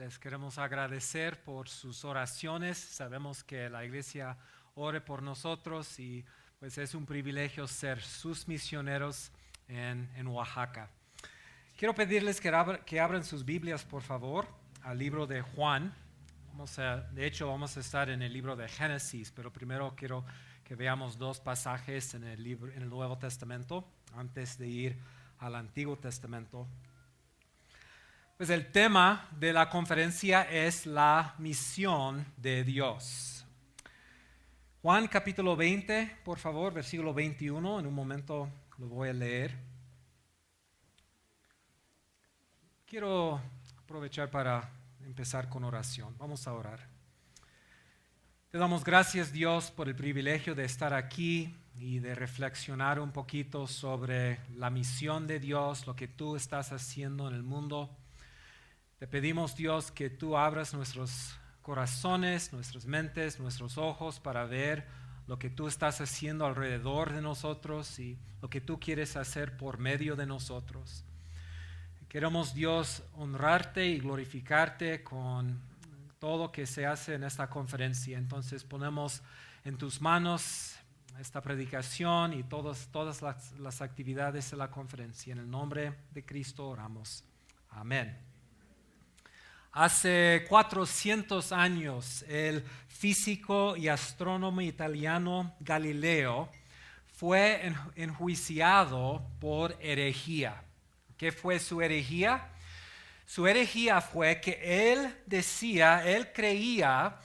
Les queremos agradecer por sus oraciones. Sabemos que la iglesia ore por nosotros y pues es un privilegio ser sus misioneros en Oaxaca. Quiero pedirles que abran sus Biblias, por favor, al libro de Juan. De hecho, vamos a estar en el libro de Génesis, pero primero quiero que veamos dos pasajes en el Nuevo Testamento antes de ir al Antiguo Testamento. Pues el tema de la conferencia es la misión de Dios. Juan capítulo 20, por favor, versículo 21, en un momento lo voy a leer. Quiero aprovechar para empezar con oración. Vamos a orar. Te damos gracias, Dios, por el privilegio de estar aquí y de reflexionar un poquito sobre la misión de Dios, lo que tú estás haciendo en el mundo. Te pedimos, Dios, que tú abras nuestros corazones, nuestras mentes, nuestros ojos para ver lo que tú estás haciendo alrededor de nosotros y lo que tú quieres hacer por medio de nosotros. Queremos, Dios, honrarte y glorificarte con todo que se hace en esta conferencia. Entonces ponemos en tus manos esta predicación y todas las actividades de la conferencia. En el nombre de Cristo oramos. Amén. Hace 400 años, el físico y astrónomo italiano Galileo fue enjuiciado por herejía. ¿Qué fue su herejía? Su herejía fue que él creía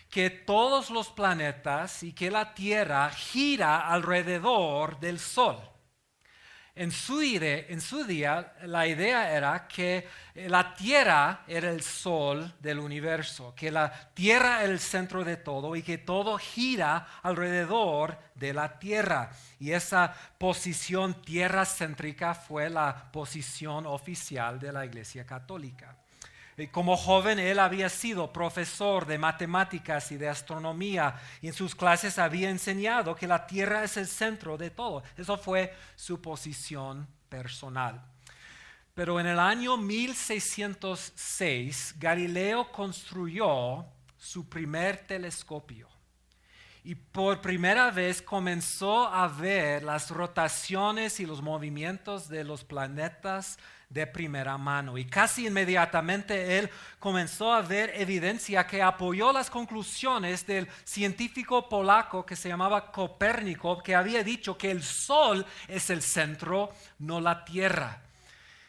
que todos los planetas y que la Tierra gira alrededor del Sol. En su día, la idea era que la Tierra era el sol del universo, que la Tierra era el centro de todo y que todo gira alrededor de la Tierra. Y esa posición tierra-céntrica fue la posición oficial de la Iglesia Católica. Como joven, él había sido profesor de matemáticas y de astronomía y en sus clases había enseñado que la Tierra es el centro de todo. Eso fue su posición personal. Pero en el año 1606, Galileo construyó su primer telescopio y por primera vez comenzó a ver las rotaciones y los movimientos de los planetas de primera mano. Y casi inmediatamente él comenzó a ver evidencia que apoyó las conclusiones del científico polaco que se llamaba Copérnico, que había dicho que el Sol es el centro, no la Tierra.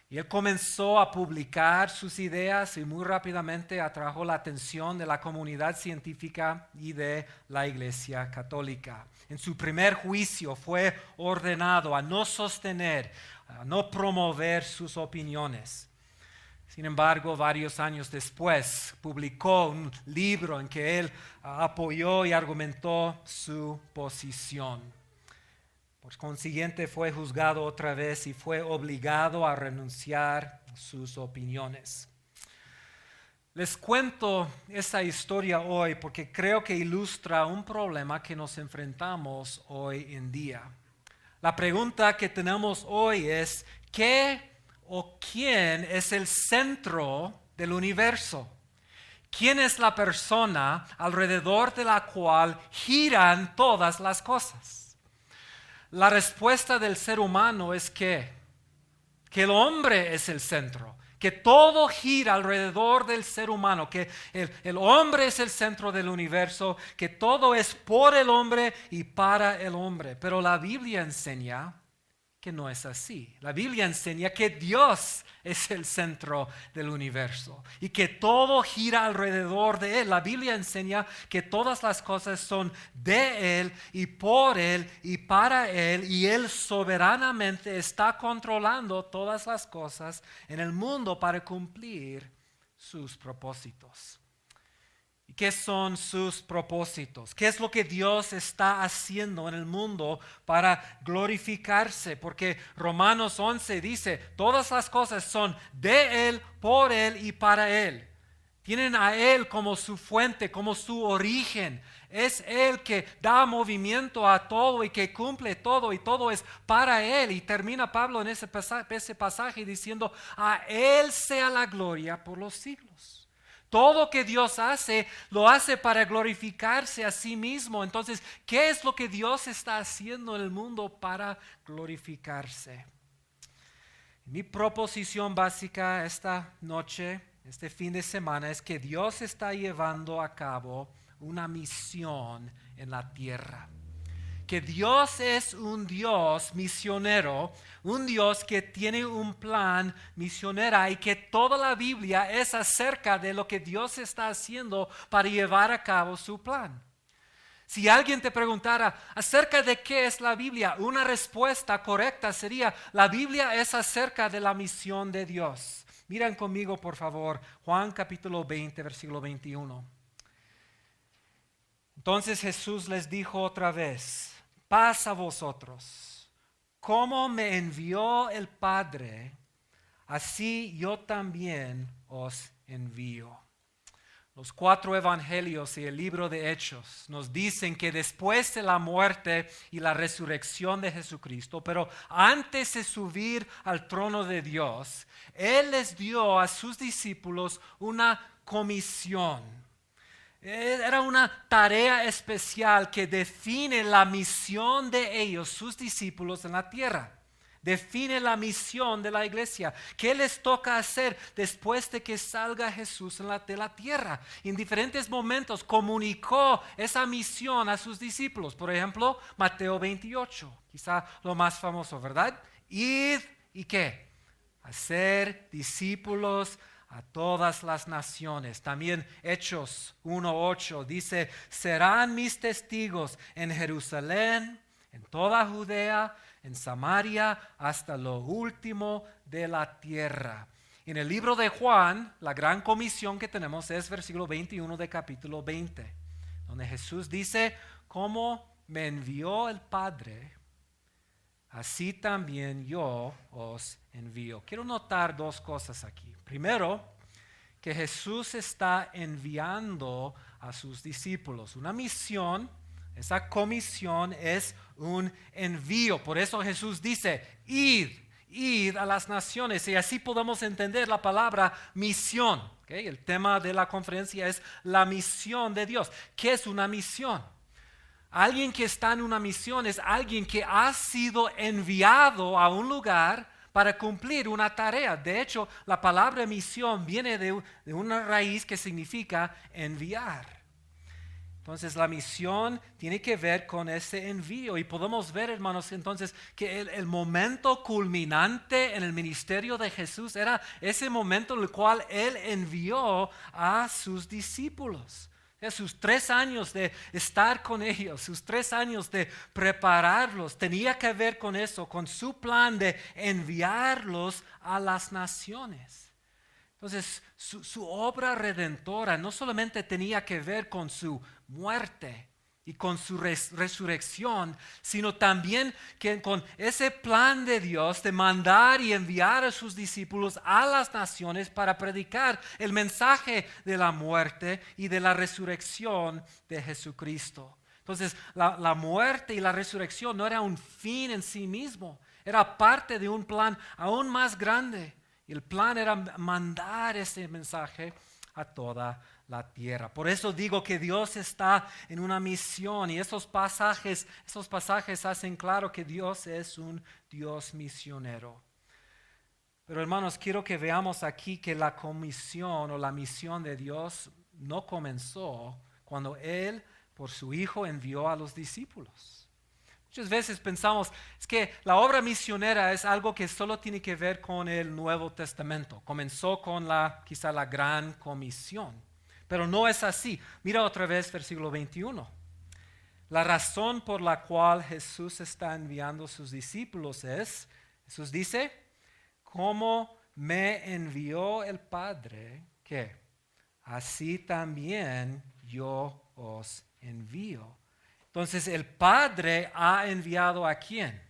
Y él comenzó a publicar sus ideas y muy rápidamente atrajo la atención de la comunidad científica y de la Iglesia Católica. En su primer juicio fue ordenado a no sostener, a no promover sus opiniones. Sin embargo, varios años después publicó un libro en que él apoyó y argumentó su posición. Por consiguiente, fue juzgado otra vez y fue obligado a renunciar a sus opiniones. Les cuento esta historia hoy porque creo que ilustra un problema que nos enfrentamos hoy en día. La pregunta que tenemos hoy es, ¿qué o quién es el centro del universo? ¿Quién es la persona alrededor de la cual giran todas las cosas? La respuesta del ser humano es que el hombre es el centro, que todo gira alrededor del ser humano, que el hombre es el centro del universo, que todo es por el hombre y para el hombre. Pero la Biblia enseña que no es así. La Biblia enseña que Dios es el centro del universo y que todo gira alrededor de Él. La Biblia enseña que todas las cosas son de Él y por Él y para Él y Él soberanamente está controlando todas las cosas en el mundo para cumplir sus propósitos. ¿Y qué son sus propósitos? ¿Qué es lo que Dios está haciendo en el mundo para glorificarse? Porque Romanos 11 dice, todas las cosas son de Él, por Él y para Él. Tienen a Él como su fuente, como su origen. Es Él que da movimiento a todo y que cumple todo y todo es para Él. Y termina Pablo en ese pasaje diciendo, a Él sea la gloria por los siglos. todo que Dios hace, lo hace para glorificarse a sí mismo. Entonces, ¿qué es lo que Dios está haciendo en el mundo para glorificarse? Mi proposición básica esta noche, este fin de semana, es que Dios está llevando a cabo una misión en la tierra. Que Dios es un Dios misionero, un Dios que tiene un plan misionero y que toda la Biblia es acerca de lo que Dios está haciendo para llevar a cabo su plan. Si alguien te preguntara acerca de qué es la Biblia, una respuesta correcta sería: la Biblia es acerca de la misión de Dios. Miren conmigo, por favor, Juan capítulo 20, versículo 21. Entonces Jesús les dijo otra vez: paz a vosotros. Como me envió el Padre, así yo también os envío. Los 4 evangelios y el libro de Hechos nos dicen que después de la muerte y la resurrección de Jesucristo, pero antes de subir al trono de Dios, Él les dio a sus discípulos una comisión. Era una tarea especial que define la misión de ellos, sus discípulos en la tierra. Define la misión de la iglesia. ¿Qué les toca hacer después de que salga Jesús de la tierra? En diferentes momentos comunicó esa misión a sus discípulos. Por ejemplo, Mateo 28, quizá lo más famoso, ¿verdad? Id y ¿qué? Hacer discípulos a todas las naciones. También Hechos 1:8 dice: serán mis testigos en Jerusalén, en toda Judea, en Samaria, hasta lo último de la tierra. En el libro de Juan, la gran comisión que tenemos es versículo 21 de capítulo 20, donde Jesús dice: como me envió el Padre, así también yo os envío. Quiero notar 2 cosas aquí. Primero, que Jesús está enviando a sus discípulos. Una misión, esa comisión es un envío. Por eso Jesús dice: id a las naciones. Y así podemos entender la palabra misión. ¿Okay? El tema de la conferencia es la misión de Dios. ¿Qué es una misión? Alguien que está en una misión es alguien que ha sido enviado a un lugar para cumplir una tarea. De hecho, la palabra misión viene de una raíz que significa enviar. Entonces, la misión tiene que ver con ese envío. Y podemos ver, hermanos, entonces, que el momento culminante en el ministerio de Jesús era ese momento en el cual Él envió a sus discípulos. Sus 3 años de estar con ellos, sus 3 años de prepararlos, tenía que ver con eso, con su plan de enviarlos a las naciones. Entonces, su obra redentora no solamente tenía que ver con su muerte y con su resurrección, sino también que con ese plan de Dios de mandar y enviar a sus discípulos a las naciones para predicar el mensaje de la muerte y de la resurrección de Jesucristo. Entonces, la muerte y la resurrección no era un fin en sí mismo, era parte de un plan aún más grande. Y el plan era mandar ese mensaje a toda la tierra. Por eso digo que Dios está en una misión, y esos pasajes hacen claro que Dios es un Dios misionero. Pero hermanos, quiero que veamos aquí que la comisión o la misión de Dios no comenzó cuando Él por su Hijo envió a los discípulos. Muchas veces pensamos es que la obra misionera es algo que solo tiene que ver con el Nuevo Testamento. Comenzó con quizá la gran comisión, pero no es así. Mira otra vez versículo 21. La razón por la cual Jesús está enviando a sus discípulos es, Jesús dice: como me envió el Padre, ¿qué? Así también yo os envío. Entonces el Padre ha enviado ¿a quién?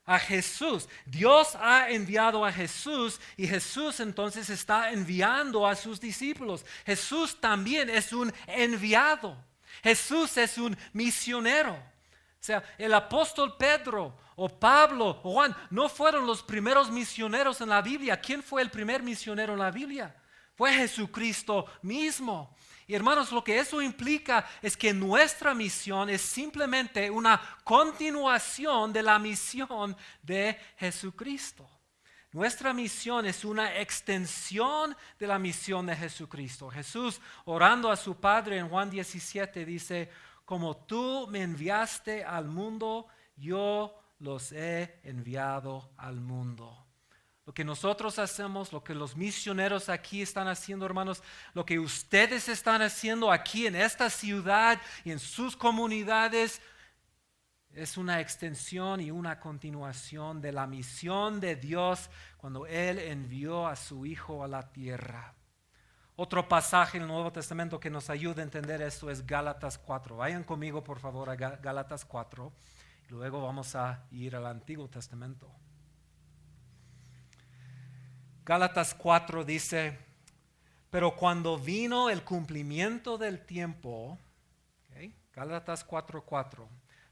A Jesús. Dios ha enviado a Jesús y Jesús entonces está enviando a sus discípulos. Jesús también es un enviado. Jesús es un misionero. O sea, el apóstol Pedro o Pablo o Juan no fueron los primeros misioneros en la Biblia. ¿Quién fue el primer misionero en la Biblia? fue Jesucristo mismo. Y hermanos, lo que eso implica es que nuestra misión es simplemente una continuación de la misión de Jesucristo. Nuestra misión es una extensión de la misión de Jesucristo. Jesús, orando a su Padre en Juan 17, dice: como tú me enviaste al mundo, yo los he enviado al mundo. Lo que nosotros hacemos, lo que los misioneros aquí están haciendo, hermanos, lo que ustedes están haciendo aquí en esta ciudad y en sus comunidades, es una extensión y una continuación de la misión de Dios cuando Él envió a su Hijo a la tierra. Otro pasaje en el Nuevo Testamento que nos ayuda a entender esto es Gálatas 4. Vayan conmigo, por favor, a Gálatas 4. Y luego vamos a ir al Antiguo Testamento. Gálatas 4 dice: pero cuando vino el cumplimiento del tiempo, Gálatas 4:4,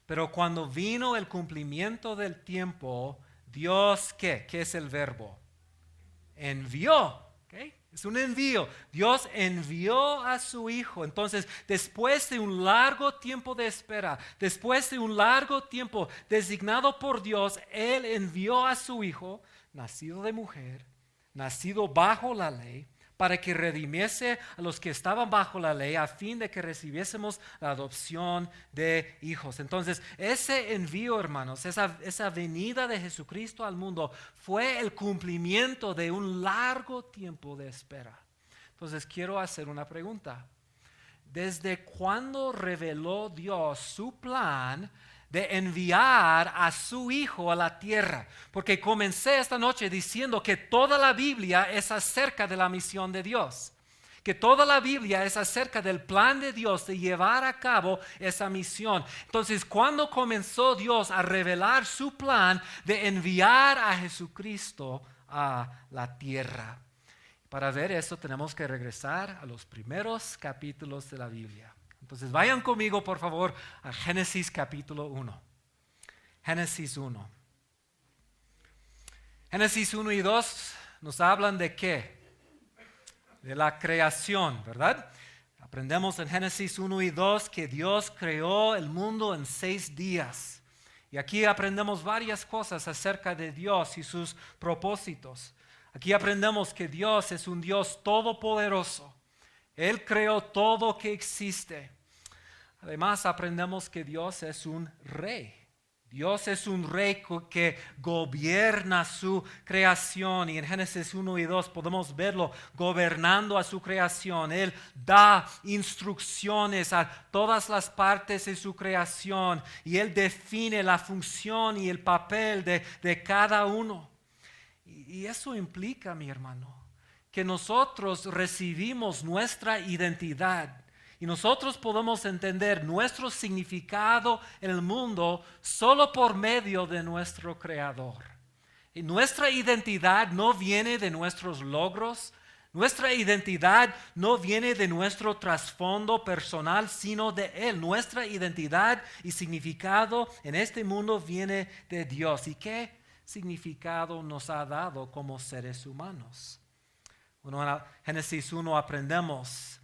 pero cuando vino el cumplimiento del tiempo, Dios, ¿qué? ¿Qué es el verbo? Envió. Es un envío. Dios envió a su Hijo. Entonces, después de un largo tiempo de espera, después de un largo tiempo designado por Dios, Él envió a su Hijo, nacido de mujer, nacido bajo la ley, para que redimiese a los que estaban bajo la ley, a fin de que recibiésemos la adopción de hijos. Entonces, ese envío, hermanos, esa venida de Jesucristo al mundo fue el cumplimiento de un largo tiempo de espera. Entonces, quiero hacer una pregunta. ¿Desde cuándo reveló Dios su plan de enviar a su Hijo a la tierra? Porque comencé esta noche diciendo que toda la Biblia es acerca de la misión de Dios, que toda la Biblia es acerca del plan de Dios de llevar a cabo esa misión. Entonces, ¿cuándo comenzó Dios a revelar su plan de enviar a Jesucristo a la tierra? Para ver eso tenemos que regresar a los primeros capítulos de la Biblia. Entonces vayan conmigo, por favor, a Génesis capítulo 1. Génesis 1. Génesis 1 y 2 nos hablan de ¿qué? De la creación, ¿verdad? Aprendemos en Génesis 1 y 2 que Dios creó el mundo en 6 días. Y aquí aprendemos varias cosas acerca de Dios y sus propósitos. Aquí aprendemos que Dios es un Dios todopoderoso. Él creó todo que existe. Además, aprendemos que Dios es un rey. Dios es un rey que gobierna su creación. Y en Génesis 1 y 2 podemos verlo gobernando a su creación. Él da instrucciones a todas las partes de su creación. Y Él define la función y el papel de cada uno. Y eso implica, mi hermano, que nosotros recibimos nuestra identidad y nosotros podemos entender nuestro significado en el mundo solo por medio de nuestro Creador. Y nuestra identidad no viene de nuestros logros, nuestra identidad no viene de nuestro trasfondo personal, sino de Él. Nuestra identidad y significado en este mundo viene de Dios. ¿Y qué significado nos ha dado como seres humanos? Bueno, en Génesis 1 aprendemos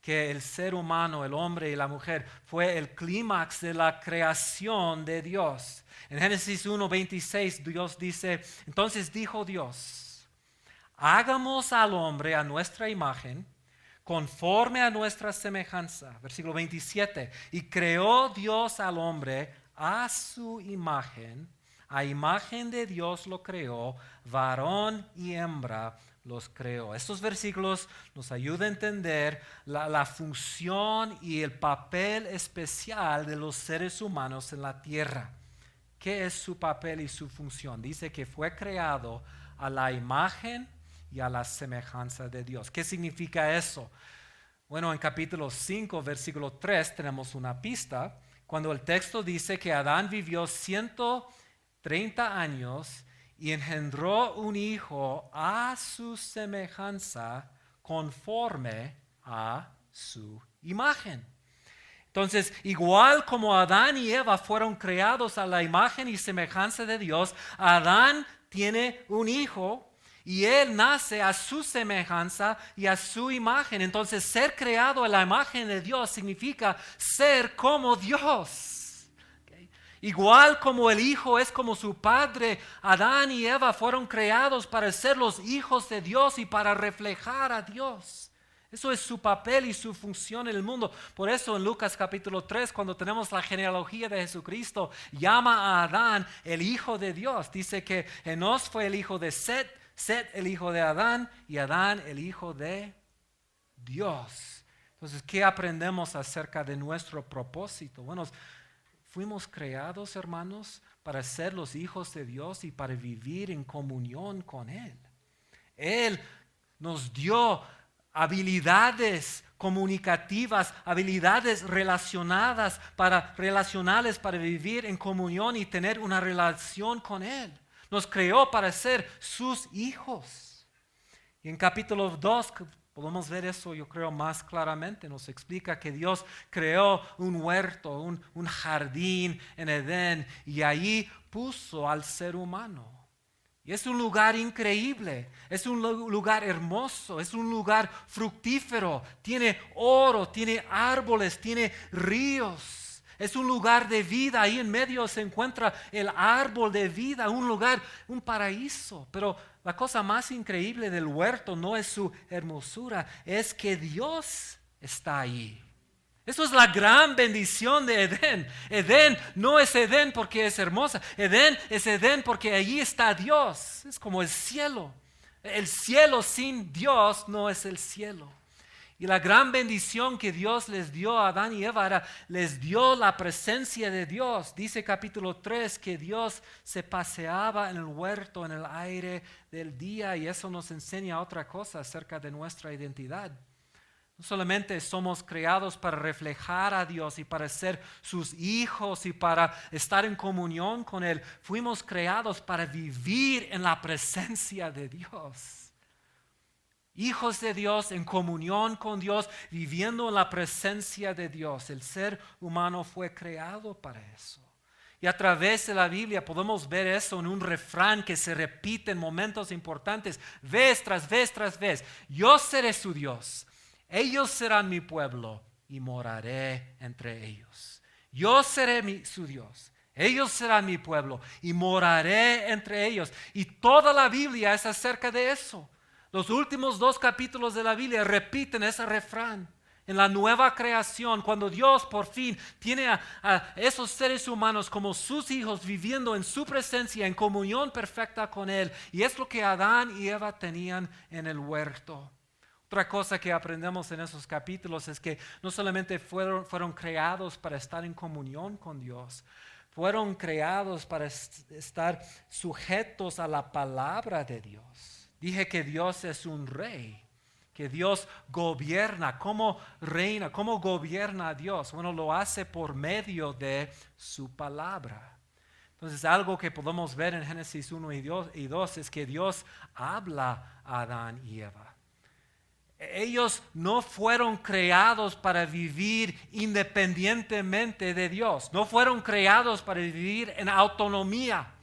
que el ser humano, el hombre y la mujer, fue el clímax de la creación de Dios. En Génesis 1:26 Dios dice: entonces dijo Dios, hagamos al hombre a nuestra imagen, conforme a nuestra semejanza. Versículo 27, y creó Dios al hombre a su imagen. A imagen de Dios lo creó, varón y hembra los creó. Estos versículos nos ayudan a entender la función y el papel especial de los seres humanos en la tierra. ¿Qué es su papel y su función? Dice que fue creado a la imagen y a la semejanza de Dios. ¿Qué significa eso? Bueno, en capítulo 5, versículo 3 tenemos una pista cuando el texto dice que Adán vivió 130 años y engendró un hijo a su semejanza, conforme a su imagen. Entonces, igual como Adán y Eva fueron creados a la imagen y semejanza de Dios, Adán tiene un hijo Y Él nace a su semejanza y a su imagen. Entonces, ser creado a la imagen de Dios significa ser como Dios. ¿Okay? Igual como el Hijo es como su Padre, Adán y Eva fueron creados para ser los hijos de Dios y para reflejar a Dios. Eso es su papel y su función en el mundo. Por eso en Lucas capítulo 3, cuando tenemos la genealogía de Jesucristo, llama a Adán el Hijo de Dios. Dice que Enos fue el hijo de Set, Set el hijo de Adán y Adán el hijo de Dios. Entonces, ¿qué aprendemos acerca de nuestro propósito? Bueno, fuimos creados, hermanos, para ser los hijos de Dios y para vivir en comunión con Él. Él nos dio habilidades comunicativas, habilidades relacionales para vivir en comunión y tener una relación con Él. Nos creó para ser sus hijos. Y en capítulo 2 podemos ver eso, yo creo, más claramente. Nos explica que Dios creó un huerto, un jardín en Edén y ahí puso al ser humano. Y es un lugar increíble, es un lugar hermoso, es un lugar fructífero, tiene oro, tiene árboles, tiene ríos. Es un lugar de vida, ahí en medio se encuentra el árbol de vida, un lugar, un paraíso. Pero la cosa más increíble del huerto no es su hermosura, es que Dios está ahí. Eso es la gran bendición de Edén. Edén no es Edén porque es hermosa. Edén es Edén porque allí está Dios. Es como el cielo. El cielo sin Dios no es el cielo. Y la gran bendición que Dios les dio a Adán y Eva era, les dio la presencia de Dios. Dice capítulo 3 que Dios se paseaba en el huerto, en el aire del día. Y eso nos enseña otra cosa acerca de nuestra identidad. No solamente somos creados para reflejar a Dios y para ser sus hijos y para estar en comunión con Él. Fuimos creados para vivir en la presencia de Dios. Hijos de Dios en comunión con Dios, viviendo en la presencia de Dios. El ser humano fue creado para eso. Y a través de la Biblia podemos ver eso en un refrán que se repite en momentos importantes, vez tras vez tras vez. Yo seré su Dios. Ellos serán mi pueblo y moraré entre ellos. Yo seré su Dios. Ellos serán mi pueblo y moraré entre ellos. Y toda la Biblia es acerca de eso. Los últimos 2 capítulos de la Biblia repiten ese refrán. En la nueva creación, cuando Dios por fin tiene a esos seres humanos como sus hijos viviendo en su presencia, en comunión perfecta con Él. Y es lo que Adán y Eva tenían en el huerto. Otra cosa que aprendemos en esos capítulos es que no solamente fueron creados para estar en comunión con Dios, fueron creados para estar sujetos a la palabra de Dios. Dije que Dios es un rey, que Dios gobierna. ¿Cómo reina? ¿Cómo gobierna a Dios? Bueno, lo hace por medio de su palabra. Entonces, algo que podemos ver en Génesis 1 y 2 es que Dios habla a Adán y Eva. Ellos no fueron creados para vivir independientemente de Dios. No fueron creados para vivir en autonomía.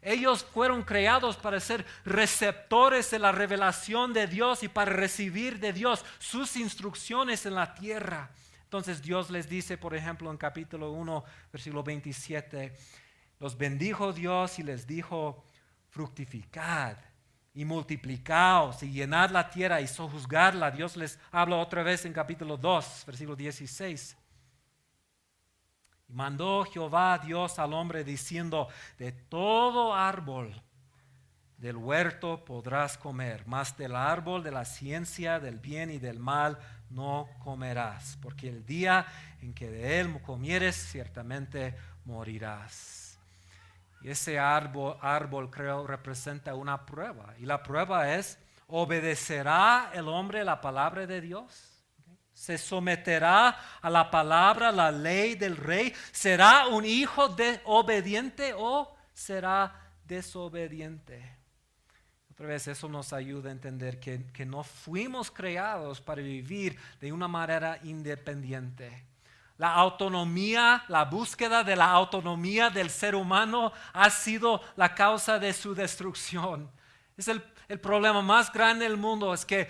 Ellos fueron creados para ser receptores de la revelación de Dios y para recibir de Dios sus instrucciones en la tierra. Entonces Dios les dice, por ejemplo, en capítulo 1, versículo 27, los bendijo Dios y les dijo, fructificad y multiplicaos y llenad la tierra y sojuzgarla. Dios les habla otra vez en capítulo 2, versículo 16. Y mandó Jehová Dios al hombre diciendo, de todo árbol del huerto podrás comer, mas del árbol de la ciencia del bien y del mal no comerás, porque el día en que de él comieres ciertamente morirás. Y ese árbol creo representa una prueba. Y la prueba es, ¿obedecerá el hombre la palabra de Dios? ¿Se someterá a la palabra, la ley del rey? ¿Será un hijo obediente o será desobediente? Otra vez eso nos ayuda a entender que no fuimos creados para vivir de una manera independiente. La autonomía, la búsqueda de la autonomía del ser humano ha sido la causa de su destrucción. el problema más grande del mundo es que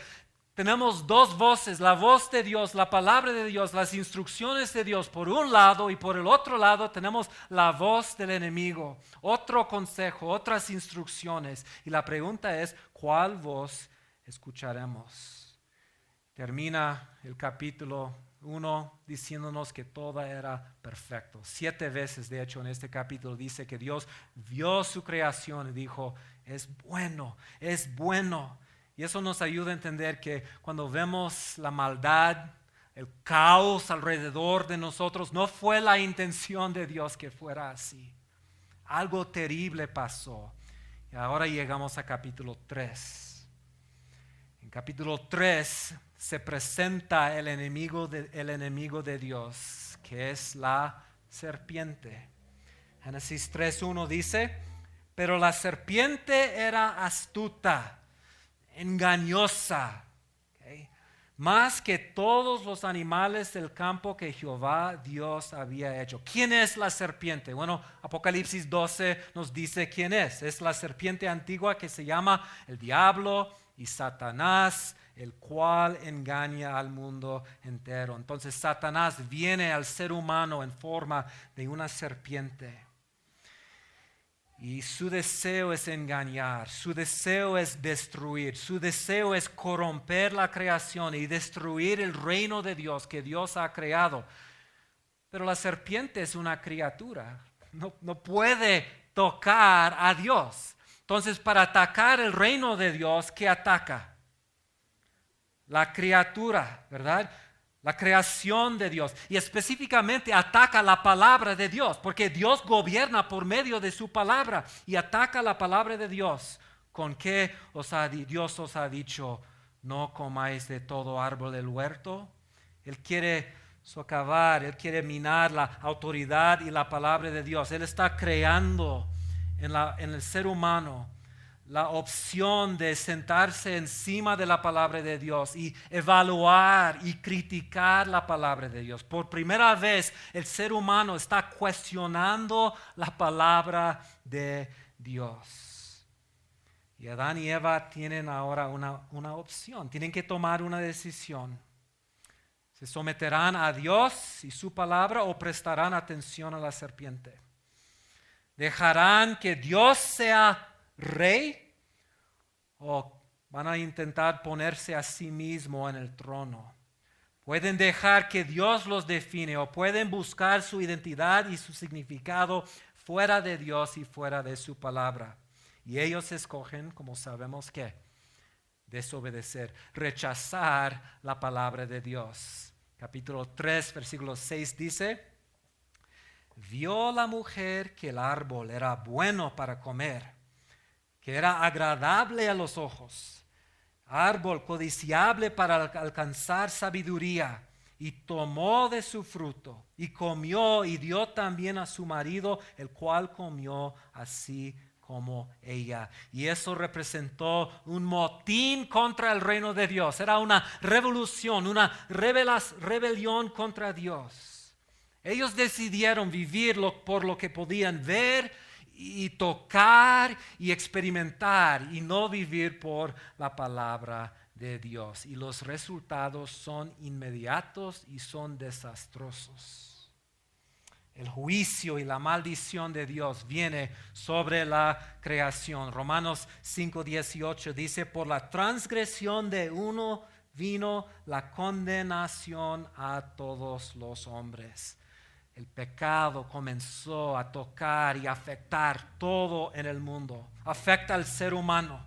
tenemos dos voces, la voz de Dios, la palabra de Dios, las instrucciones de Dios por un lado y por el otro lado tenemos la voz del enemigo, otro consejo, otras instrucciones. Y la pregunta es, ¿cuál voz escucharemos? Termina el capítulo 1 diciéndonos que todo era perfecto. 7 veces, de hecho, en este capítulo dice que Dios vio su creación y dijo, es bueno, es bueno. Y eso nos ayuda a entender que cuando vemos la maldad, el caos alrededor de nosotros, no fue la intención de Dios que fuera así. Algo terrible pasó. Y ahora llegamos a capítulo 3. En capítulo 3 se presenta el enemigo de Dios, que es la serpiente. Génesis 3:1 dice, pero la serpiente era astuta, engañosa, ¿okay?, más que todos los animales del campo que Jehová Dios había hecho. ¿Quién es la serpiente? Bueno, Apocalipsis 12 nos dice quién es. Es la serpiente antigua que se llama el diablo y Satanás, el cual engaña al mundo entero. Entonces Satanás viene al ser humano en forma de una serpiente. Y su deseo es engañar, su deseo es destruir, su deseo es corromper la creación y destruir el reino de Dios que Dios ha creado. Pero la serpiente es una criatura, no puede tocar a Dios. Entonces, para atacar el reino de Dios, ¿qué ataca? La criatura, ¿verdad? La creación de Dios. Y específicamente ataca la palabra de Dios, porque Dios gobierna por medio de su palabra y ataca la palabra de Dios. ¿Con qué Dios os ha dicho, no comáis de todo árbol del huerto? Él quiere socavar, Él quiere minar la autoridad y la palabra de Dios. Él está creando en el ser humano la opción de sentarse encima de la palabra de Dios y evaluar y criticar la palabra de Dios. Por primera vez el ser humano está cuestionando la palabra de Dios. Y Adán y Eva tienen ahora una opción, tienen que tomar una decisión. ¿Se someterán a Dios y su palabra o prestarán atención a la serpiente? ¿Dejarán que Dios sea rey o van a intentar ponerse a sí mismo en el trono? Pueden dejar que Dios los define o pueden buscar su identidad y su significado fuera de Dios y fuera de su palabra. Y ellos escogen, como sabemos, ¿qué? Desobedecer, rechazar la palabra de Dios. Capítulo 3, versículo 6 dice, vio la mujer que el árbol era bueno para comer, que era agradable a los ojos, árbol codiciable para alcanzar sabiduría, y tomó de su fruto, y comió, y dio también a su marido, el cual comió así como ella. Y eso representó un motín contra el reino de Dios. Era una revolución, una rebelión contra Dios. Ellos decidieron vivir por lo que podían ver y tocar y experimentar y no vivir por la palabra de Dios. Y los resultados son inmediatos y son desastrosos. El juicio y la maldición de Dios viene sobre la creación. Romanos 5:18 dice, por la transgresión de uno vino la condenación a todos los hombres. El pecado comenzó a tocar y afectar todo en el mundo. Afecta al ser humano.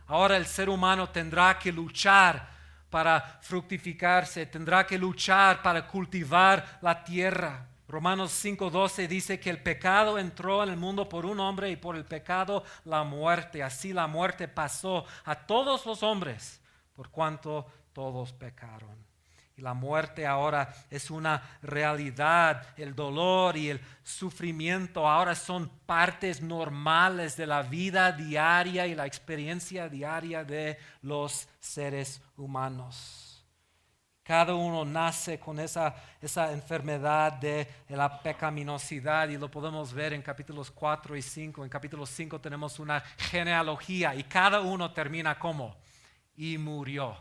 Ahora el ser humano tendrá que luchar para fructificarse, tendrá que luchar para cultivar la tierra. Romanos 5:12 dice que el pecado entró en el mundo por un hombre y por el pecado la muerte. Así la muerte pasó a todos los hombres por cuanto todos pecaron. Y la muerte ahora es una realidad. El dolor y el sufrimiento ahora son partes normales de la vida diaria y la experiencia diaria de los seres humanos. Cada uno nace con esa enfermedad de la pecaminosidad y lo podemos ver en capítulos 4 y 5. En capítulo 5 tenemos una genealogía y cada uno termina como y murió,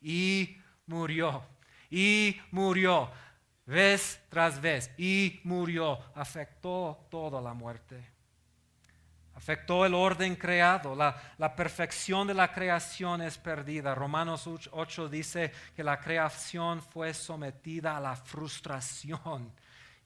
y murió, y murió, vez tras vez, y murió. Afectó toda la muerte. Afectó el orden creado, la perfección de la creación es perdida. Romanos 8 dice que la creación fue sometida a la frustración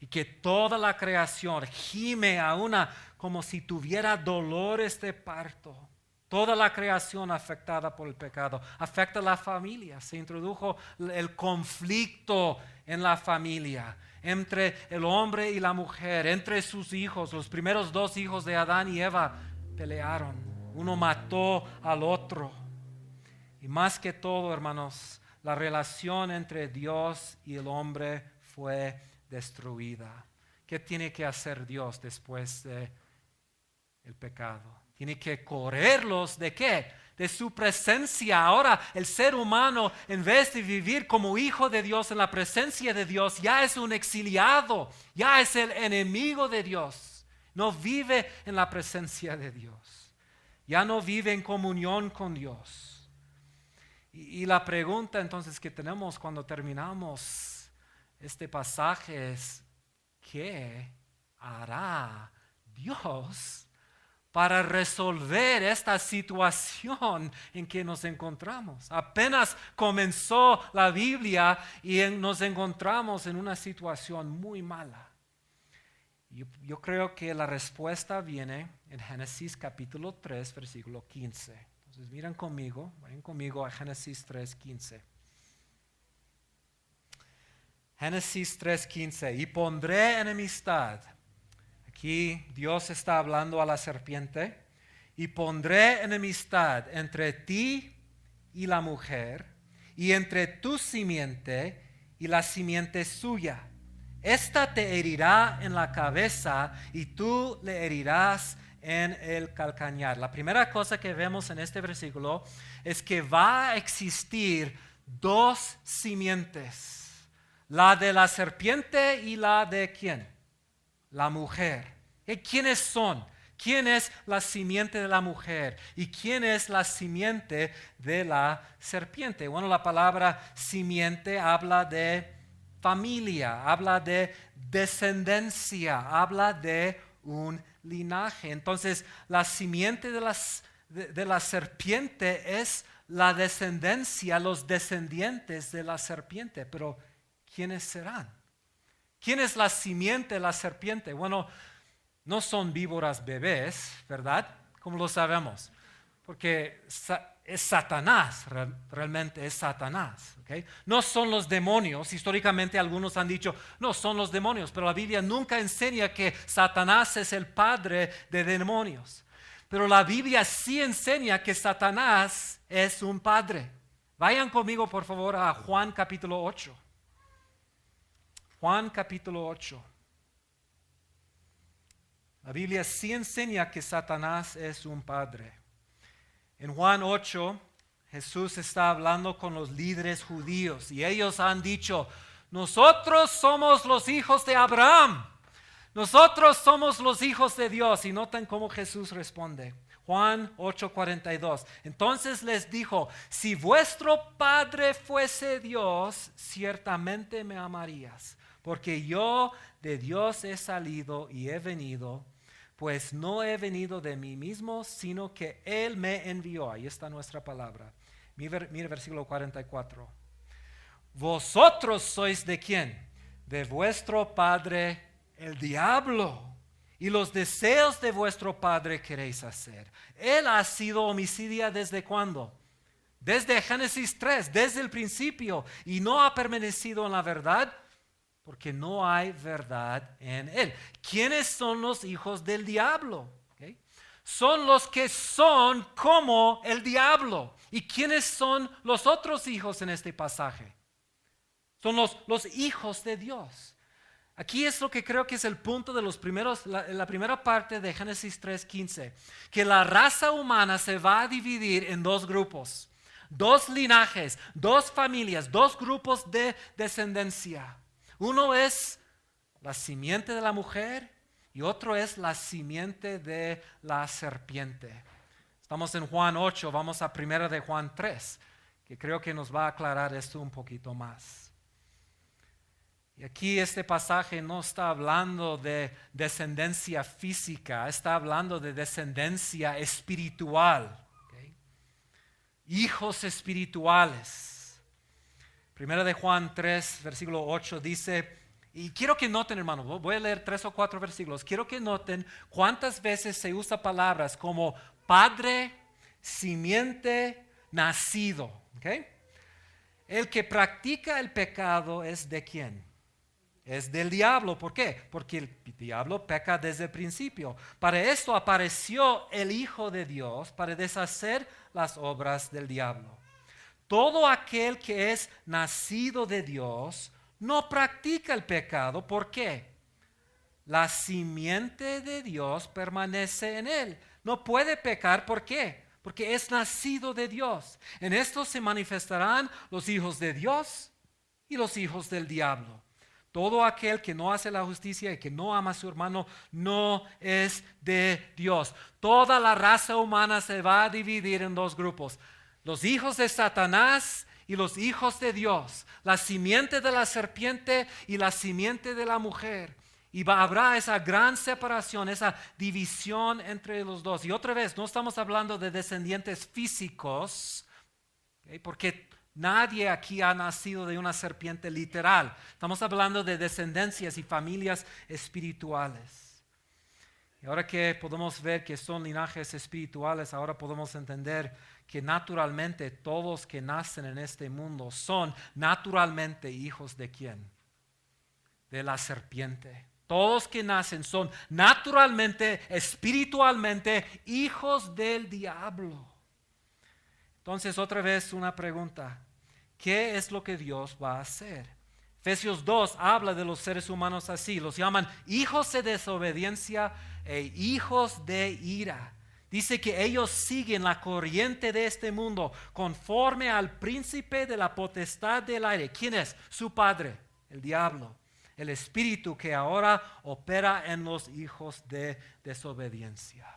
y que toda la creación gime a una como si tuviera dolores de parto. Toda la creación afectada por el pecado. Afecta a la familia. Se introdujo el conflicto en la familia entre el hombre y la mujer, entre sus hijos. Los primeros dos hijos de Adán y Eva pelearon. Uno mató al otro. Y más que todo, hermanos, la relación entre Dios y el hombre fue destruida. ¿Qué tiene que hacer Dios después del pecado? Tiene que correrlos ¿de qué? De su presencia. Ahora el ser humano, en vez de vivir como hijo de Dios en la presencia de Dios, ya es un exiliado, ya es el enemigo de Dios. No vive en la presencia de Dios. Ya no vive en comunión con Dios. Y la pregunta entonces que tenemos cuando terminamos este pasaje es, ¿qué hará Dios para resolver esta situación en que nos encontramos? Apenas comenzó la Biblia y nos encontramos en una situación muy mala. Yo creo que la respuesta viene en Génesis capítulo 3, versículo 15. Entonces vayan conmigo a Génesis 3, 15. Génesis 3, 15. Y pondré enemistad. Aquí Dios está hablando a la serpiente. Y pondré enemistad entre ti y la mujer, y entre tu simiente y la simiente suya. Esta te herirá en la cabeza y tú le herirás en el calcañar. La primera cosa que vemos en este versículo es que va a existir dos simientes. La de la serpiente y la de ¿quién? La mujer. ¿Y quiénes son? ¿Quién es la simiente de la mujer? ¿Y quién es la simiente de la serpiente? Bueno, la palabra simiente habla de familia, habla de descendencia, habla de un linaje. Entonces, la simiente de la serpiente es la descendencia, los descendientes de la serpiente. Pero, ¿quiénes serán? ¿Quién es la simiente de la serpiente? Bueno, no son víboras bebés, ¿verdad? ¿Cómo lo sabemos? Porque es Satanás, realmente es Satanás. ¿Okay? No son los demonios. Históricamente algunos han dicho, no son los demonios, pero la Biblia nunca enseña que Satanás es el padre de demonios. Pero la Biblia sí enseña que Satanás es un padre. Vayan conmigo, por favor, a Juan capítulo 8. Juan capítulo 8. La Biblia sí enseña que Satanás es un padre. En Juan 8, Jesús está hablando con los líderes judíos y ellos han dicho, nosotros somos los hijos de Abraham, nosotros somos los hijos de Dios. Y noten cómo Jesús responde. Juan 8:42. Entonces les dijo, si vuestro Padre fuese Dios, ciertamente me amarías, porque yo de Dios he salido y he venido, pues no he venido de mí mismo, sino que Él me envió. Ahí está nuestra palabra. Mire versículo 44. Vosotros sois ¿de quién? De vuestro padre el diablo, y los deseos de vuestro padre queréis hacer. Él ha sido homicida ¿desde cuándo? Desde Génesis 3, desde el principio, y no ha permanecido en la verdad, porque no hay verdad en él. ¿Quiénes son los hijos del diablo? ¿Okay? Son los que son como el diablo. ¿Y quiénes son los otros hijos en este pasaje? Son los hijos de Dios. Aquí es lo que creo que es el punto de la primera parte de Génesis 3:15, que la raza humana se va a dividir en dos grupos. dos linajes, dos familias, dos grupos de descendencia. Uno es la simiente de la mujer y otro es la simiente de la serpiente. Estamos en Juan 8, vamos a 1 de Juan 3, que creo que nos va a aclarar esto un poquito más. Y aquí este pasaje no está hablando de descendencia física, está hablando de descendencia espiritual. ¿Okay? Hijos espirituales. 1 de Juan 3, versículo 8 dice, y quiero que noten, hermano, voy a leer 3 o 4 versículos, quiero que noten cuántas veces se usa palabras como padre, simiente, nacido. ¿Okay? El que practica el pecado es ¿de quién? Es del diablo. ¿Por qué? Porque el diablo peca desde el principio. Para esto apareció el Hijo de Dios, para deshacer las obras del diablo. Todo aquel que es nacido de Dios no practica el pecado. ¿Por qué? La simiente de Dios permanece en él. No puede pecar. ¿Por qué? Porque es nacido de Dios. En esto se manifestarán los hijos de Dios y los hijos del diablo. Todo aquel que no hace la justicia y que no ama a su hermano no es de Dios. Toda la raza humana se va a dividir en dos grupos. Los hijos de Satanás y los hijos de Dios. La simiente de la serpiente y la simiente de la mujer. Y habrá esa gran separación, esa división entre los dos. Y otra vez, no estamos hablando de descendientes físicos, ¿okay? Porque nadie aquí ha nacido de una serpiente literal. Estamos hablando de descendencias y familias espirituales. Y ahora que podemos ver que son linajes espirituales, ahora podemos entender que naturalmente todos que nacen en este mundo son naturalmente hijos ¿de quién? De la serpiente. Todos que nacen son naturalmente, espiritualmente, hijos del diablo. Entonces, otra vez una pregunta. ¿Qué es lo que Dios va a hacer? Efesios 2 habla de los seres humanos así. Los llaman hijos de desobediencia e hijos de ira. Dice que ellos siguen la corriente de este mundo conforme al príncipe de la potestad del aire. ¿Quién es? Su padre, el diablo. El espíritu que ahora opera en los hijos de desobediencia.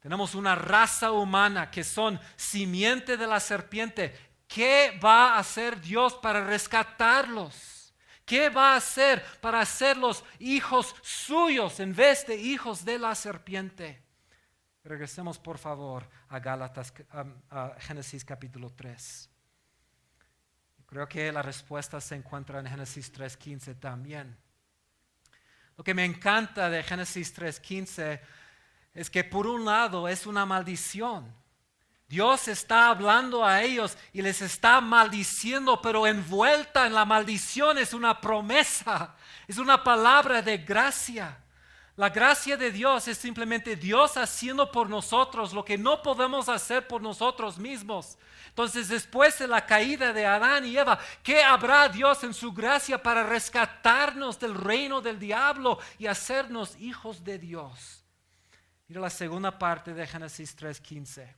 Tenemos una raza humana que son simiente de la serpiente. ¿Qué va a hacer Dios para rescatarlos? ¿Qué va a hacer para hacerlos hijos suyos en vez de hijos de la serpiente? Regresemos por favor a Génesis capítulo 3. Creo que la respuesta se encuentra en Génesis 3:15 también. Lo que me encanta de Génesis 3:15 es que por un lado es una maldición. Dios está hablando a ellos y les está maldiciendo, pero envuelta en la maldición es una promesa, es una palabra de gracia. La gracia de Dios es simplemente Dios haciendo por nosotros lo que no podemos hacer por nosotros mismos. Entonces, después de la caída de Adán y Eva, ¿qué habrá Dios en su gracia para rescatarnos del reino del diablo y hacernos hijos de Dios? Mira la segunda parte de Génesis 3:15.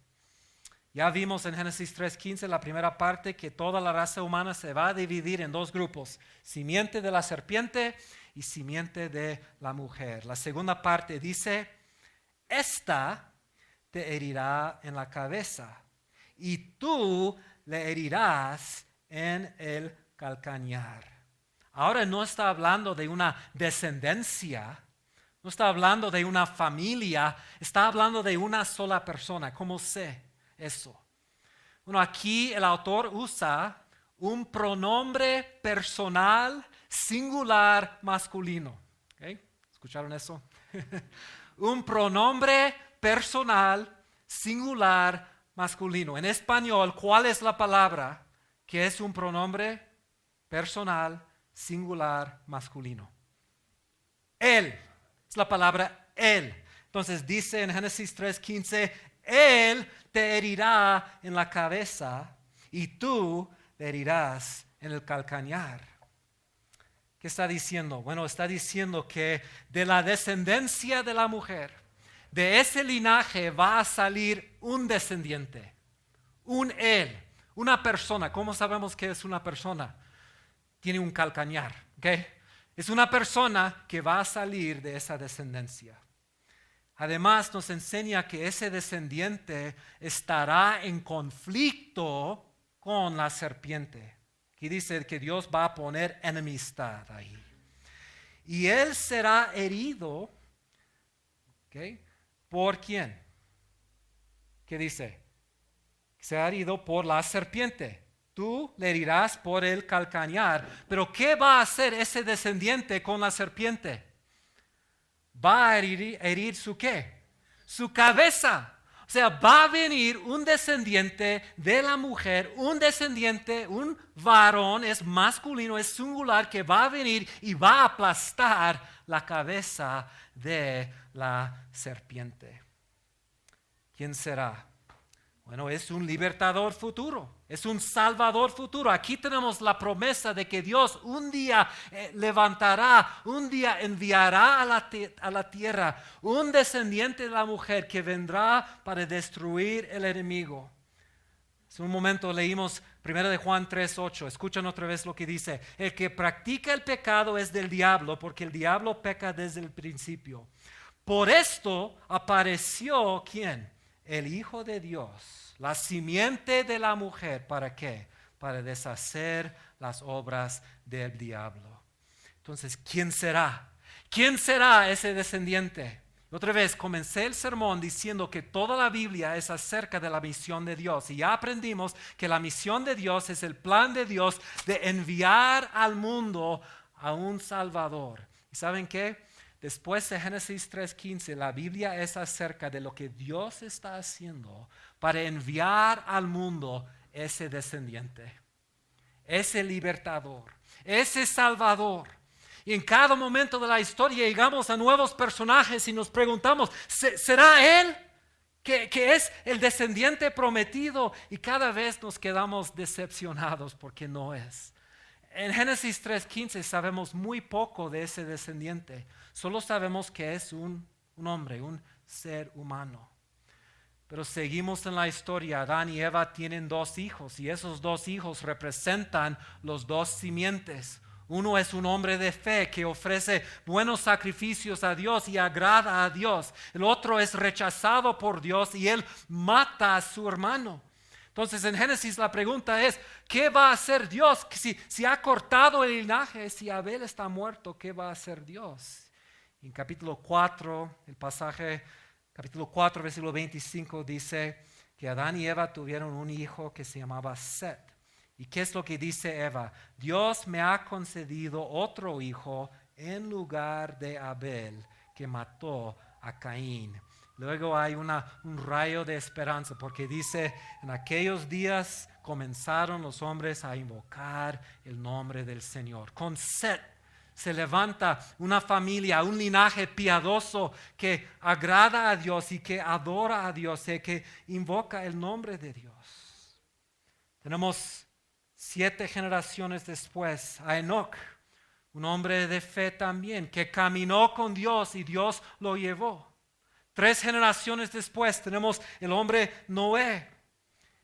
Ya vimos en Génesis 3:15 la primera parte que toda la raza humana se va a dividir en dos grupos, simiente de la serpiente y simiente de la mujer. La segunda parte dice, esta te herirá en la cabeza y tú le herirás en el calcañar. Ahora no está hablando de una descendencia, no está hablando de una familia, está hablando de una sola persona. ¿Cómo sé eso? Bueno, aquí el autor usa un pronombre personal singular masculino. ¿Okay? ¿Escucharon eso? Un pronombre personal singular masculino. En español, ¿cuál es la palabra que es un pronombre personal singular masculino? Él. Es la palabra él. Entonces dice en Génesis 3:15, él te herirá en la cabeza y tú le herirás en el calcañar. ¿Qué está diciendo? Bueno, está diciendo que de la descendencia de la mujer, de ese linaje va a salir un descendiente, un él, una persona. ¿Cómo sabemos que es una persona? Tiene un calcañar, ¿ok? Es una persona que va a salir de esa descendencia. Además nos enseña que ese descendiente estará en conflicto con la serpiente. Aquí dice que Dios va a poner enemistad ahí. Y él será herido, ¿ok? ¿Por quién? ¿Qué dice? Será herido por la serpiente. Tú le herirás por el calcañar. Pero ¿qué va a hacer ese descendiente con la serpiente? Va a herir su ¿qué? Su cabeza. O sea, va a venir un descendiente de la mujer, un descendiente, un varón, es masculino, es singular, que va a venir y va a aplastar la cabeza de la serpiente. ¿Quién será? Bueno, es un libertador futuro, es un salvador futuro. Aquí tenemos la promesa de que Dios un día levantará, un día enviará a la tierra un descendiente de la mujer que vendrá para destruir el enemigo. Hace un momento leímos 1 de Juan 3:8. Escuchen otra vez lo que dice. El que practica el pecado es del diablo, porque el diablo peca desde el principio. Por esto apareció, ¿quién? El Hijo de Dios, la simiente de la mujer. ¿Para qué? Para deshacer las obras del diablo. Entonces, ¿quién será? ¿Quién será ese descendiente? Otra vez, comencé el sermón diciendo que toda la Biblia es acerca de la misión de Dios. Y ya aprendimos que la misión de Dios es el plan de Dios de enviar al mundo a un Salvador. ¿Y saben qué? Después de Génesis 3:15, la Biblia es acerca de lo que Dios está haciendo para enviar al mundo ese descendiente, ese libertador, ese salvador. Y en cada momento de la historia llegamos a nuevos personajes y nos preguntamos, ¿será él que es el descendiente prometido? Y cada vez nos quedamos decepcionados porque no es. En Génesis 3:15 sabemos muy poco de ese descendiente. Solo sabemos que es un hombre, un ser humano. Pero seguimos en la historia. Adán y Eva tienen 2 hijos y esos 2 hijos representan los 2 simientes. Uno es un hombre de fe que ofrece buenos sacrificios a Dios y agrada a Dios. El otro es rechazado por Dios y él mata a su hermano. Entonces en Génesis la pregunta es, ¿qué va a hacer Dios? Si ha cortado el linaje, si Abel está muerto, ¿qué va a hacer Dios? En capítulo 4, el pasaje, capítulo 4, versículo 25 dice que Adán y Eva tuvieron un hijo que se llamaba Set. ¿Y qué es lo que dice Eva? Dios me ha concedido otro hijo en lugar de Abel, que mató a Caín. Luego hay un rayo de esperanza porque dice, en aquellos días comenzaron los hombres a invocar el nombre del Señor. Con Set se levanta una familia, un linaje piadoso que agrada a Dios y que adora a Dios y que invoca el nombre de Dios. Tenemos 7 generaciones después a Enoc, un hombre de fe también, que caminó con Dios y Dios lo llevó. 3 generaciones después tenemos el hombre Noé.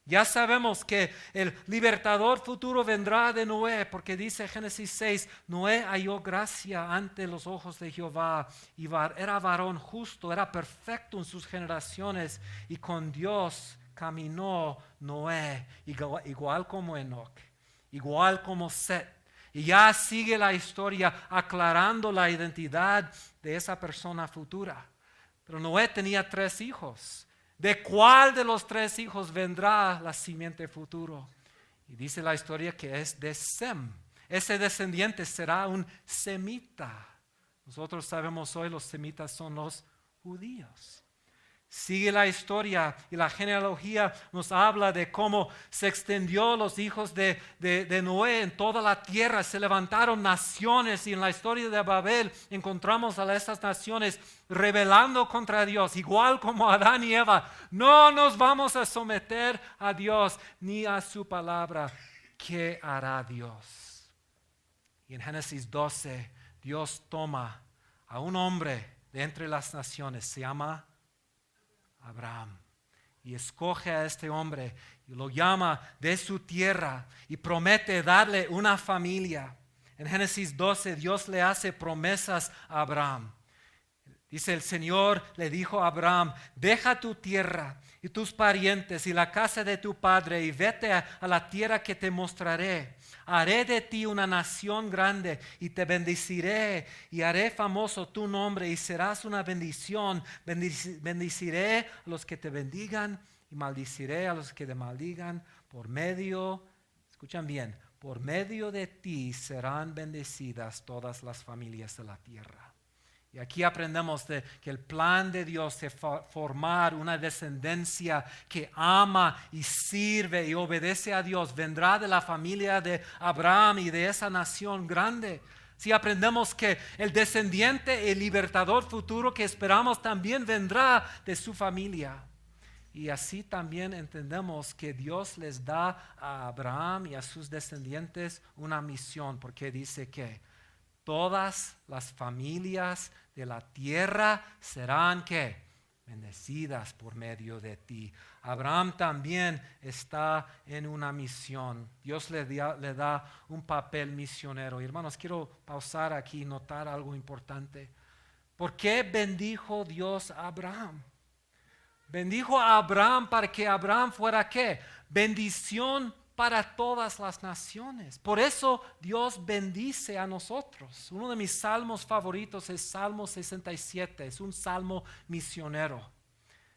Ya sabemos que el libertador futuro vendrá de Noé, porque dice Génesis 6, Noé halló gracia ante los ojos de Jehová y era varón justo, era perfecto en sus generaciones y con Dios caminó Noé, igual como Enoc, igual como Set. Y ya sigue la historia aclarando la identidad de esa persona futura. Pero Noé tenía 3 hijos. ¿De cuál de los 3 hijos vendrá la simiente futuro? Y dice la historia que es de Sem. Ese descendiente será un semita. Nosotros sabemos hoy los semitas son los judíos. Sigue la historia y la genealogía nos habla de cómo se extendió los hijos de Noé en toda la tierra. Se levantaron naciones y en la historia de Babel encontramos a esas naciones rebelando contra Dios, igual como Adán y Eva. No nos vamos a someter a Dios ni a su palabra. ¿Qué hará Dios? Y en Génesis 12 Dios toma a un hombre de entre las naciones, se llama Abraham, y escoge a este hombre y lo llama de su tierra y promete darle una familia. En Génesis 12 Dios le hace promesas a Abraham. Dice el Señor le dijo a Abraham, deja tu tierra y tus parientes y la casa de tu padre y vete a la tierra que te mostraré. Haré de ti una nación grande y te bendeciré y haré famoso tu nombre y serás una bendición. Bendeciré a los que te bendigan y maldiciré a los que te maldigan escuchan bien, por medio de ti serán bendecidas todas las familias de la tierra. Y aquí aprendemos que el plan de Dios es formar una descendencia que ama y sirve y obedece a Dios. Vendrá de la familia de Abraham y de esa nación grande. Si aprendemos que el descendiente, el libertador futuro que esperamos también vendrá de su familia. Y así también entendemos que Dios les da a Abraham y a sus descendientes una misión, porque dice que todas las familias de la tierra serán ¿qué? Bendecidas por medio de ti. Abraham también está en una misión. Dios le da un papel misionero. Y hermanos, quiero pausar aquí y notar algo importante. ¿Por qué bendijo Dios a Abraham? Bendijo a Abraham para que Abraham fuera ¿qué? Bendición para todas las naciones. Por eso Dios bendice a nosotros. Uno de mis salmos favoritos es Salmo 67. Es un salmo misionero.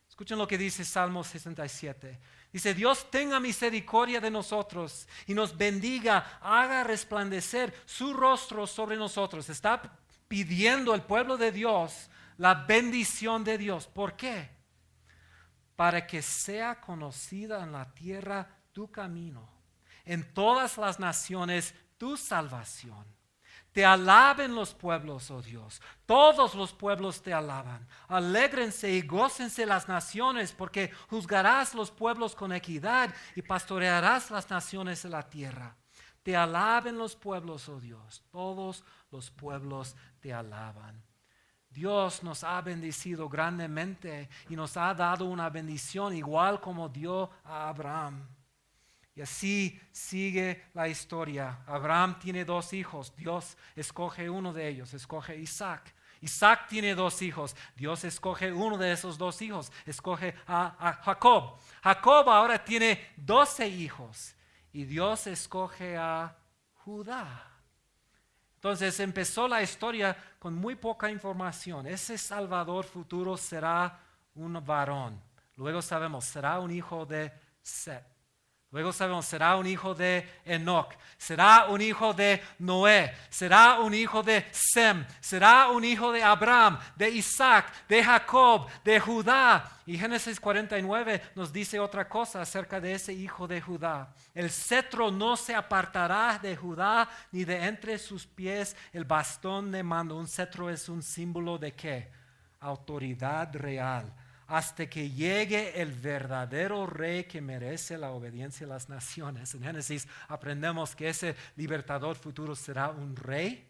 Escuchen lo que dice Salmo 67. Dice, Dios tenga misericordia de nosotros y nos bendiga, haga resplandecer su rostro sobre nosotros. Está pidiendo el pueblo de Dios la bendición de Dios. ¿Por qué? Para que sea conocida en la tierra tu camino, en todas las naciones tu salvación. Te alaben los pueblos, oh Dios, todos los pueblos te alaban. Alégrense y gócense las naciones, porque juzgarás los pueblos con equidad y pastorearás las naciones de la tierra. Te alaben los pueblos, oh Dios, todos los pueblos te alaban. Dios nos ha bendecido grandemente y nos ha dado una bendición igual como dio a Abraham. Y así sigue la historia. Abraham tiene 2 hijos. Dios escoge uno de ellos, escoge Isaac. Isaac tiene 2 hijos. Dios escoge uno de esos 2 hijos, escoge a Jacob. Jacob ahora tiene 12 hijos y Dios escoge a Judá. Entonces empezó la historia con muy poca información. Ese Salvador futuro será un varón. Luego sabemos, será un hijo de Set. Luego sabemos, será un hijo de Enoc, será un hijo de Noé, será un hijo de Sem, será un hijo de Abraham, de Isaac, de Jacob, de Judá. Y Génesis 49 nos dice otra cosa acerca de ese hijo de Judá. El cetro no se apartará de Judá, ni de entre sus pies el bastón de mando. Un cetro es un símbolo de ¿qué? Autoridad real. Hasta que llegue el verdadero rey que merece la obediencia de las naciones. En Génesis aprendemos que ese libertador futuro será un rey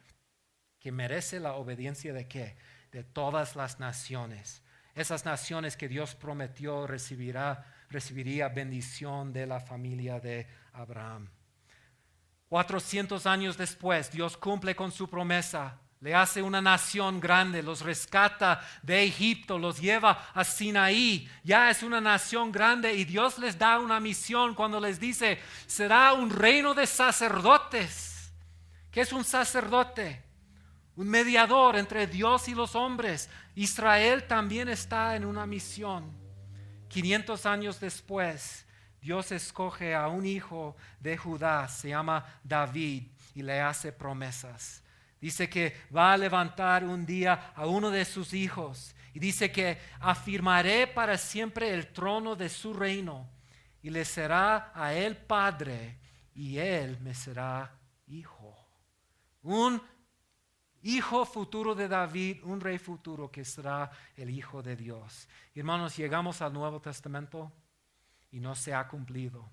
que merece la obediencia de ¿qué? De todas las naciones. Esas naciones que Dios prometió recibiría bendición de la familia de Abraham. 400 años después, Dios cumple con su promesa. Le hace una nación grande, los rescata de Egipto, los lleva a Sinaí. Ya es una nación grande y Dios les da una misión cuando les dice, será un reino de sacerdotes. ¿Qué es un sacerdote? Un mediador entre Dios y los hombres. Israel también está en una misión. 500 años después, Dios escoge a un hijo de Judá, se llama David, y le hace promesas. Dice que va a levantar un día a uno de sus hijos. Y dice que afirmaré para siempre el trono de su reino. Y le será a él padre y él me será hijo. Un hijo futuro de David, un rey futuro que será el hijo de Dios. Hermanos, llegamos al Nuevo Testamento y no se ha cumplido.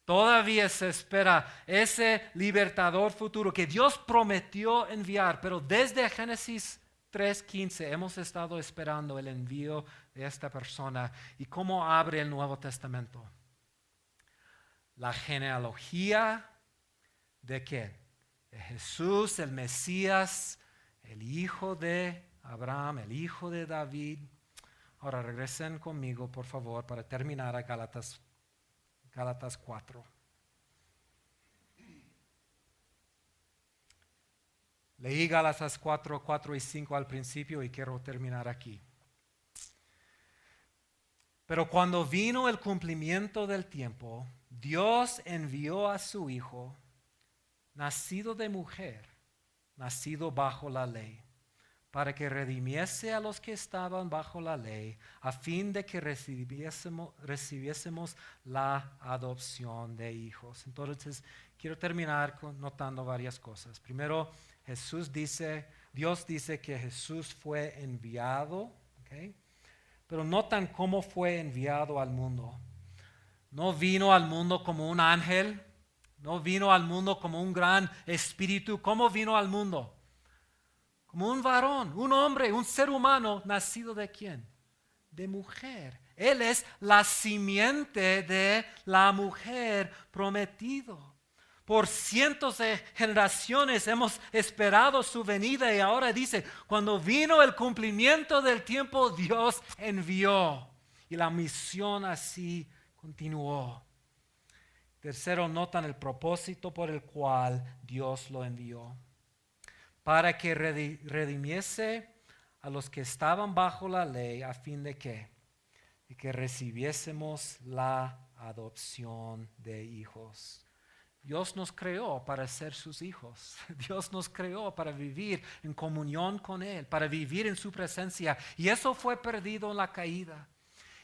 Todavía se espera ese libertador futuro que Dios prometió enviar, pero desde Génesis 3:15 hemos estado esperando el envío de esta persona. ¿Y cómo abre el Nuevo Testamento? la genealogía de ¿quién? De Jesús, el Mesías, el hijo de Abraham, el hijo de David. Ahora regresen conmigo, por favor, para terminar a Gálatas 4. Leí Gálatas 4, 4 y 5 al principio y quiero terminar aquí. Pero cuando vino el cumplimiento del tiempo, Dios envió a su Hijo, nacido de mujer, nacido bajo la ley, para que redimiese a los que estaban bajo la ley, a fin de que recibiésemos la adopción de hijos. Entonces, quiero terminar notando varias cosas. Primero, Dios dice que Jesús fue enviado, ¿okay? Pero notan cómo fue enviado al mundo. No vino al mundo como un ángel, no vino al mundo como un gran espíritu. ¿Cómo vino al mundo? Como un varón, un hombre, un ser humano nacido ¿de quién? De mujer. Él es la simiente de la mujer prometido. Por cientos de generaciones hemos esperado su venida y ahora dice, cuando vino el cumplimiento del tiempo, Dios envió. Y la misión así continuó. Tercero, notan el propósito por el cual Dios lo envió. Para que redimiese a los que estaban bajo la ley, a fin de que recibiésemos la adopción de hijos. Dios nos creó para ser sus hijos. Dios nos creó para vivir en comunión con Él, para vivir en su presencia. Y eso fue perdido en la caída.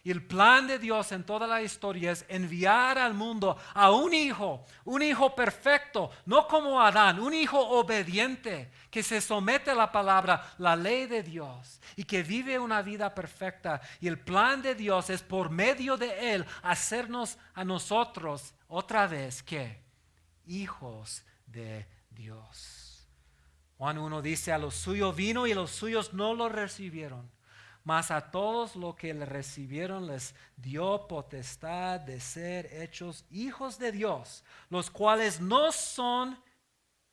Y el plan de Dios en toda la historia es enviar al mundo a un hijo perfecto, no como Adán, un hijo obediente que se somete a la palabra, la ley de Dios y que vive una vida perfecta. Y el plan de Dios es por medio de Él hacernos a nosotros otra vez ¿qué? Hijos de Dios. Juan 1 dice, a los suyos vino y los suyos no lo recibieron. Mas a todos los que le recibieron les dio potestad de ser hechos hijos de Dios, los cuales no son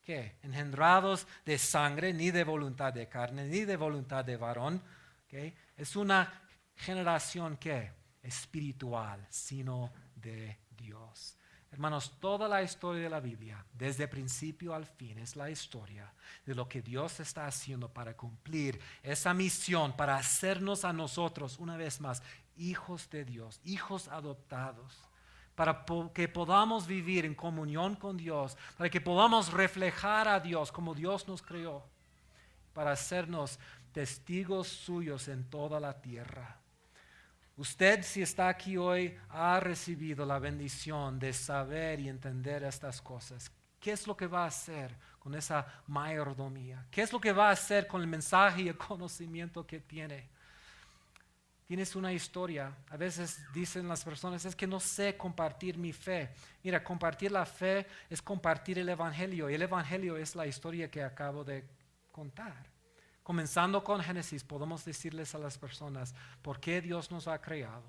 ¿qué? Engendrados de sangre, ni de voluntad de carne, ni de voluntad de varón. ¿Okay? Es una generación ¿qué? Espiritual, sino de Dios. Hermanos, toda la historia de la Biblia, desde el principio al fin, es la historia de lo que Dios está haciendo para cumplir esa misión, para hacernos a nosotros, una vez más, hijos de Dios, hijos adoptados, para que podamos vivir en comunión con Dios, para que podamos reflejar a Dios como Dios nos creó, para hacernos testigos suyos en toda la tierra. Usted, si está aquí hoy, ha recibido la bendición de saber y entender estas cosas. ¿Qué es lo que va a hacer con esa mayordomía? ¿Qué es lo que va a hacer con el mensaje y el conocimiento que tiene? Tienes una historia. A veces dicen las personas, es que no sé compartir mi fe. Mira, compartir la fe es compartir el Evangelio. Y el Evangelio es la historia que acabo de contar. Comenzando con Génesis, podemos decirles a las personas por qué Dios nos ha creado,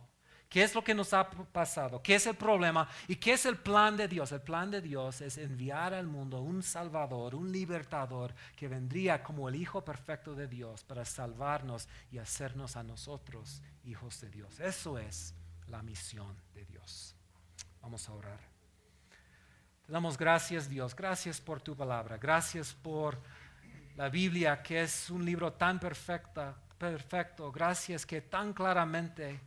qué es lo que nos ha pasado, qué es el problema y qué es el plan de Dios. El plan de Dios es enviar al mundo un Salvador, un libertador que vendría como el Hijo perfecto de Dios para salvarnos y hacernos a nosotros hijos de Dios. Eso es la misión de Dios. Vamos a orar. Te damos gracias, Dios. Gracias por tu palabra. Gracias por la Biblia, que es un libro tan perfecto. Gracias que tan claramente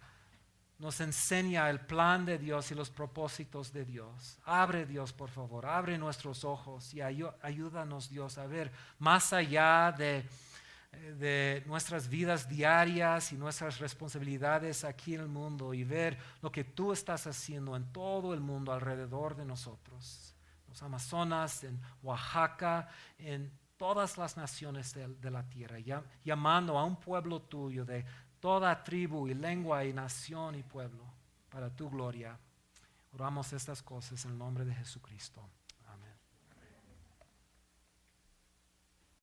nos enseña el plan de Dios y los propósitos de Dios. Abre, Dios, por favor, abre nuestros ojos y ayúdanos, Dios, a ver más allá de nuestras vidas diarias y nuestras responsabilidades aquí en el mundo y ver lo que tú estás haciendo en todo el mundo alrededor de nosotros. En los Amazonas, en Oaxaca, en todas las naciones de la tierra, llamando a un pueblo tuyo de toda tribu y lengua y nación y pueblo para tu gloria. Oramos estas cosas en el nombre de Jesucristo.